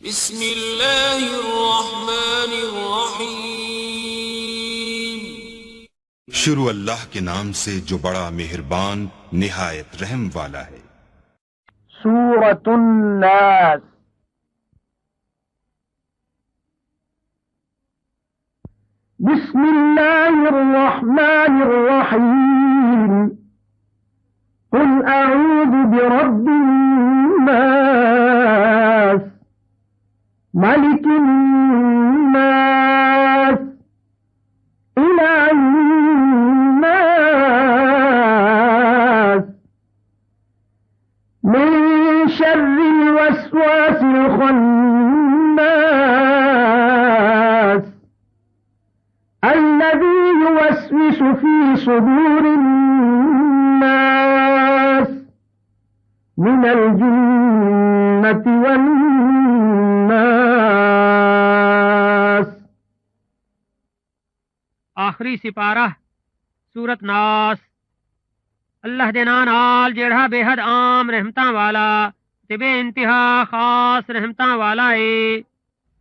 बिस्मिल्लाहिर्रहमानिर्रहीम। शुरू अल्लाह के नाम से जो बड़ा मेहरबान निहायत रहम वाला है। सूरतुन नास। बिस्मिल्लाहिर्रहमानिर्रहीम। कुल अऊज़ु बिरब्बिन नास, मलिकिन नास, इलाहिन नास, मिन शर्रिल वस्वासिल खन्नास, अल्लज़ी युवस्विसु फी सुदूरिन नास, मिनल जिन्नति वन नास। आखिरी सिपारा सूरत नास। अल्लाह दे नां नाल जेड़ा बेहद आम रहमतां वाला ते बेइंतहा खास रहमतां वाला है।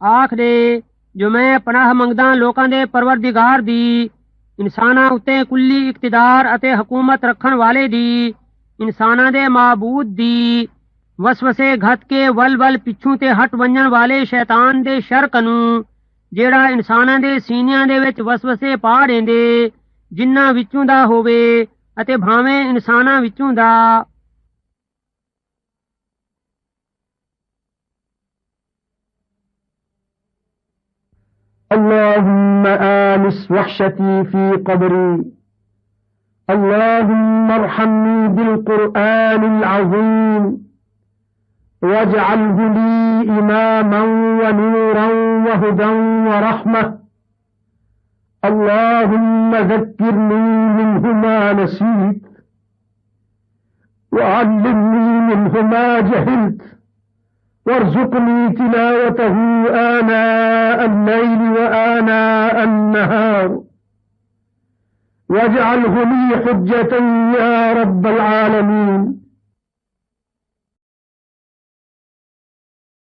आख दे जो मैं पनाह मंगदा लोकां दे परवरदिगार दी, इंसानां उत्ते कुल्ली इक्तिदार अते हुकूमत रखण वाले दी, इंसानां दे माबूद दी, वसवसे घत के वल वल पिछू ते हट वंजण वाले शैतान दे शर कनू, जेड़ा इंसानां दे सीनियां दे विच वसवसे पा देंदे, जिन्हां विचों दा होवे अते भावें इंसानां विचों दा। अल्लाहुम्मा आनिस वहशती फी क़ब्री, अल्लाहुम्मा अर्हमनी बिल क़ुरआनिल अज़ीम, वजअल्हु ली इमामन व नूरन व हुदन व रहमह। अल्लाहुम्मा ज़क्किरनी मिन्हु मा नसीत, व अल्लिमनी मिन्हु मा जहिलत, वरज़ुक़नी तिलावतहु आनाअ अल-लैल व आनाअ अन-नहार, वजअल्हु ली हुज्जतन या रब्बल आलमीन।